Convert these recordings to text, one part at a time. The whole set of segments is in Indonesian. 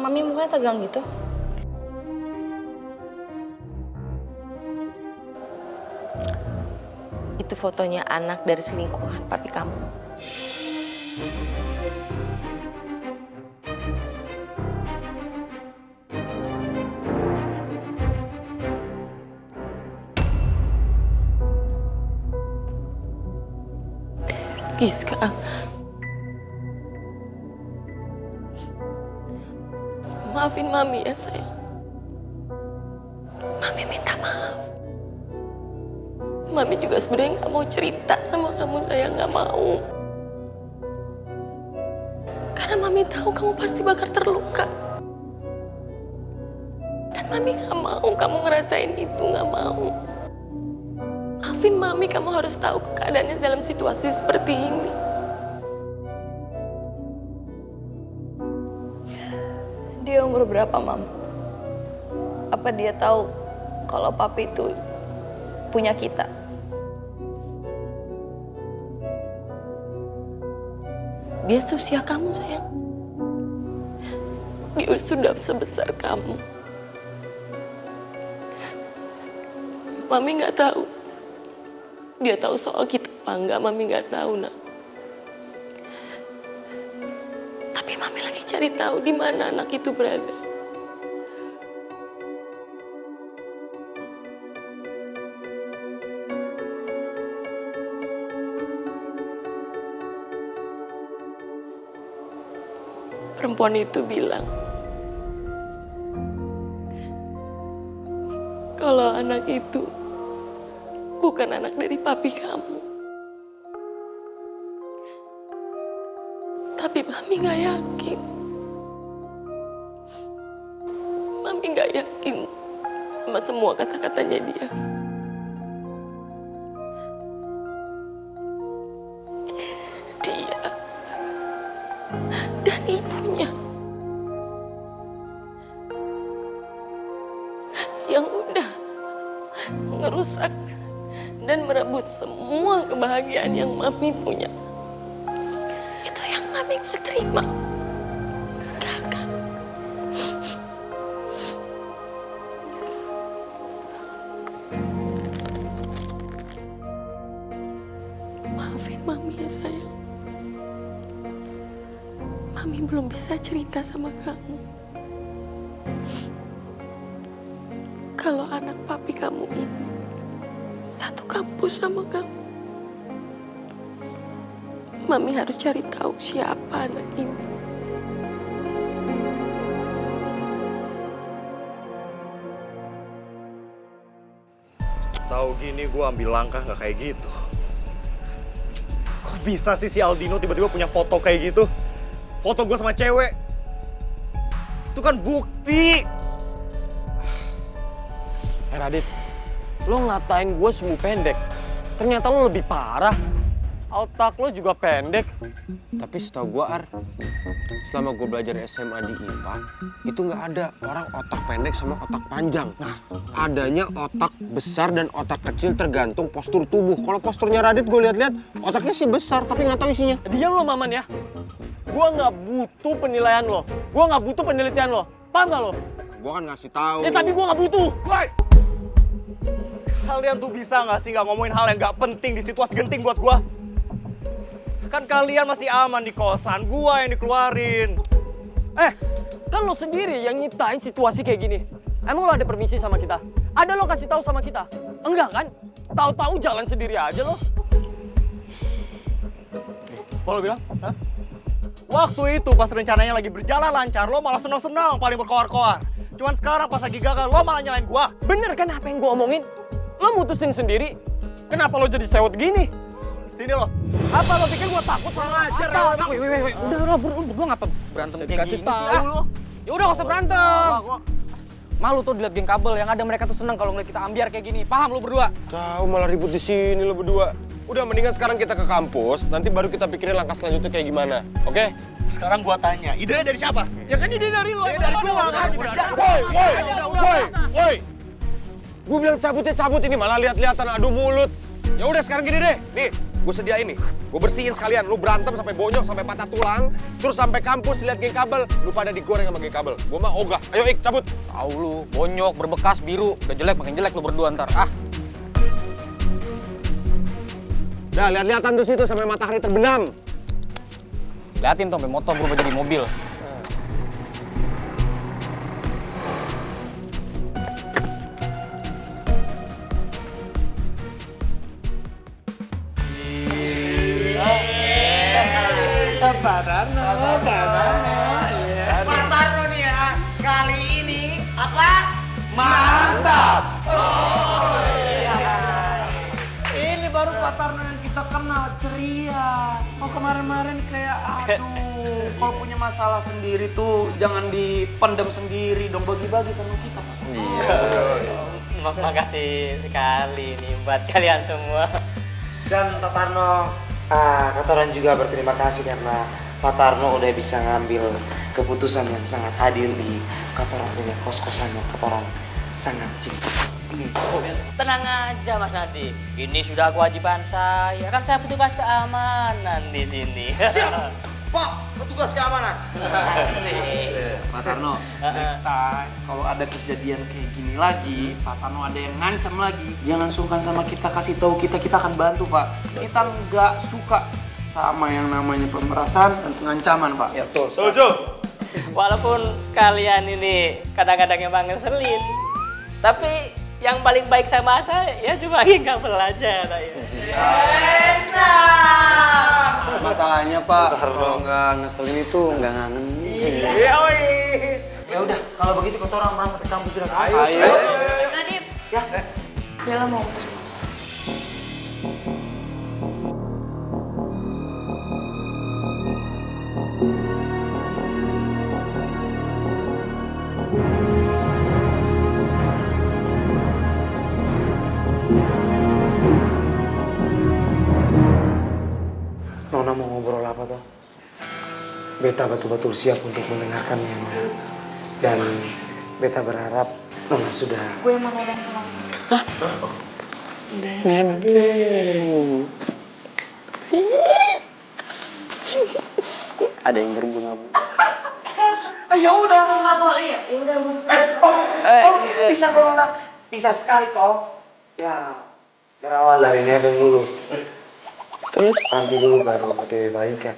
Mami mukanya tegang gitu. Itu fotonya anak dari selingkuhan papi kamu. Giska, maafin Mami ya sayang. Mami minta maaf. Mami juga sebenarnya nggak mau cerita sama kamu, sayang, nggak mau. Karena Mami tahu kamu pasti bakal terluka. Dan Mami nggak mau kamu ngerasain itu, nggak mau. Maafin Mami, kamu harus tahu keadaannya dalam situasi seperti ini. Dia umur berapa, Mam? Apa dia tahu kalau papi itu punya kita? Dia seusia kamu, sayang. Dia sudah sebesar kamu. Mami nggak tahu. Dia tahu soal kita apa enggak, Mami nggak tahu, nak. Tapi Mami lagi cari tahu di mana anak itu berada. Perempuan itu bilang kalau anak itu bukan anak dari papi kamu. Tapi Mami gak yakin. Mami gak yakin sama semua kata-katanya dia. Dia dan ibunya yang udah ngerusak dan merebut semua kebahagiaan yang Mami punya. Itu yang Mami gak terima. Gak akan. Maafin Mami ya sayang. Mami belum bisa cerita sama kamu. Kalau anak papi kamu ini satu kampus sama kamu. Mami harus cari tahu siapa anak ini. Tahu gini gue ambil langkah nggak kayak gitu. Kok bisa sih si Aldino tiba-tiba punya foto kayak gitu? Foto gue sama cewek. Itu kan bukti. Radit, lo ngatain gue sumbu pendek. Ternyata lo lebih parah. Otak lo juga pendek. Tapi setahu gue, selama gue belajar SMA di IPA, itu nggak ada orang otak pendek sama otak panjang. Adanya otak besar dan otak kecil tergantung postur tubuh. Kalau posturnya Radit gue lihat-lihat, otaknya sih besar, tapi nggak tahu isinya. Diam lo, Maman ya. Gue nggak butuh penilaian lo. Gue nggak butuh penelitian lo. Paham nggak lo? Gue kan ngasih tahu. Ya tapi gue nggak butuh. Woi! Kalian tuh bisa nggak sih nggak ngomongin hal yang nggak penting di situasi genting buat gue? Kan kalian masih aman di kosan, gua yang dikeluarin. Kan lo sendiri yang nyiptain situasi kayak gini. Emang lo ada permisi sama kita? Ada lo kasih tahu sama kita? Enggak kan? Tahu-tahu jalan sendiri aja lo. Apa lo bilang? Hah? Waktu itu pas rencananya lagi berjalan lancar, lo malah senang-senang paling berkoar-koar. Cuman sekarang pas lagi gagal, lo malah nyalain gua. Bener kan apa yang gue omongin? Lo mutusin sendiri. Kenapa lo jadi sewot gini? Sini lo. Apa lo pikir gue takut sama ajar? Wih, udah berdua ngapa berantem kayak Kasih gini tahu sih? lo. Ya udah gak usah berantem. Malu tuh dilihat geng kabel yang ada mereka tuh seneng kalau ngeliat kita ambiar kayak gini. Paham lo berdua? Tahu malah ribut di sini lo berdua. Udah mendingan sekarang kita ke kampus, nanti baru kita pikirin langkah selanjutnya kayak gimana. Oke? Sekarang gua tanya, idenya dari siapa? Ya kan ide dari lo. Ide dari gua kan? Woi! Gue bilang cabut ini malah lihat-lihatan adu mulut. Ya udah sekarang gini deh. Nih, gue sediain nih. Gue bersihin sekalian, lu berantem sampai bonyok, sampai patah tulang, terus sampai kampus lihat geng kabel, lu pada digoreng sama geng kabel. Gue mah ogah. Ayo Ik, cabut. Tahu lu, bonyok, berbekas, biru. Udah jelek, makin jelek lu berdua ntar. Ah, Dah, lihat-lihatan tuh situ sampai matahari terbenam. liatin tuh sampai motor berubah jadi mobil. Pak Tarno nih ya, kali ini apa? Mantap! Ini baru Pak Tarno yang kita kenal, ceria. Kok kemarin-kemarin kayak aduh, kalau punya masalah sendiri tuh jangan dipendam sendiri dong, bagi-bagi sama kita Pak. Makasih sekali nih buat kalian semua. Dan Pak Tarno, Kak Toran juga berterima kasih karena Pak Tarno udah bisa ngambil keputusan yang sangat adil di Kak Toran punya kos-kosan yang Kak Toran sangat cinta. Tenang aja Mas Nadi, ini sudah kewajiban saya. Kan saya petugas keamanan di sini. Siap, Pak, petugas keamanan. Asik. Pak Tarno, next time kalau ada kejadian kayak gini lagi, Pak Tarno ada yang ngancam lagi, jangan sungkan sama kita, kasih tahu kita akan bantu Pak. Kita nggak suka sama yang namanya pemerasan dan pengancaman Pak. Ya betul. Setuju. Walaupun kalian ini kadang-kadang emang ngeselin, tapi yang paling baik sama saya ya cuma nggak belajar. Masalahnya Pak, kalau nggak ngeselin itu nggak ngangenin. Ya udah, kalau begitu kita orang berangkat ke kampus sudah. Ayo. Nadif. Ya. Bella mau masuk. Nona mau ngobrol apa toh? Beta betul-betul siap untuk mendengarkannya Nona. Dan Beta berharap Nona sudah. Gue mau ngomong sama lo. Ada yang berbunga-bunga. Ya udah nggak boleh ya. Ya udah Bisa Nona. Bisa sekali kok. Ya, berawal dari nebeng dulu. Terus nanti dulu baru OTW baikan.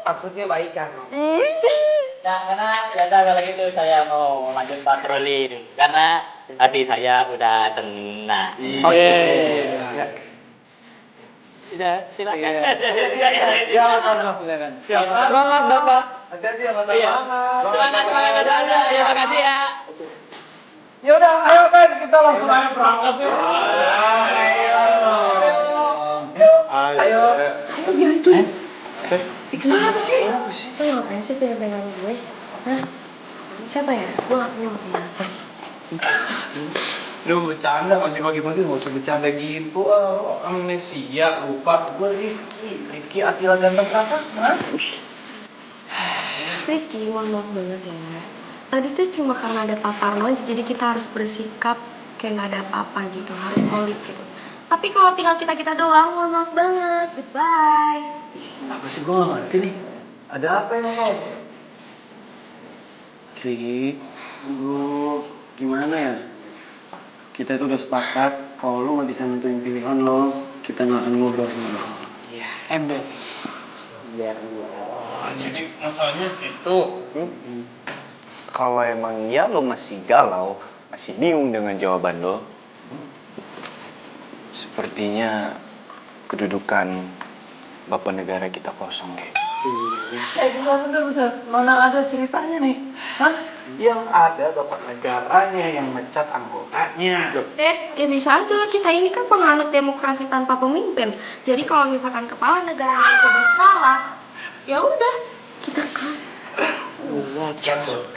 Maksudnya baikan. Nah, karena ya udah kalau gitu saya mau lanjut patroli dulu. Karena hati saya udah tenang. Oke. Udah, silakan. Ya, silakan. Semangat Bapak. Hati-hati ya Mas. Semangat aja. Ya, makasih ya. Ya udah, ayo guys, kita langsung aja berangkat yuk. Ayo. Kenapa sih? Lo ngapain sih pegang gue? Hah? Siapa ya? Gue gak kenal sama Nathan. Lu bercanda masih pagi-pagi nggak usah bercanda gitu. Amnesia, lupa. Gue Rifki Atila ganteng kakak. Rifki, maaf banget ya. Tadi tuh cuma karena ada Pak Tarno aja, jadi kita harus bersikap kayak gak ada apa-apa gitu, harus solid gitu. Tapi kalau tinggal kita doang, mohon maaf banget. Goodbye. Apa sih gue nggak ngerti nih? Ada apa emang kau? Rik, lu gimana ya? Kita itu udah sepakat kalau lu nggak bisa nentuin pilihan lo, kita nggak akan ngobrol sama lo. Iya, ember. Biar Jadi masalahnya itu. Kalau emang iya lo masih galau, masih bingung dengan jawaban lo, sepertinya kedudukan Bapak Negara kita kosong, Kek. Bener. Mana ada ceritanya nih? Hah? Yang ada Bapak Negaranya yang mecat anggotanya. Ya bisa aja, kita ini kan penganut demokrasi tanpa pemimpin. Jadi kalau misalkan kepala negara itu bersalah, ya udah kita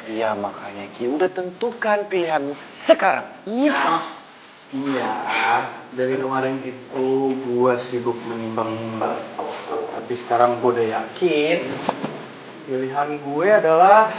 Iya makanya Ki, udah tentukan pilihanmu sekarang. Iya, dari kemarin itu gua sibuk menimbang-nimbang. Tapi sekarang gua udah yakin pilihan gue adalah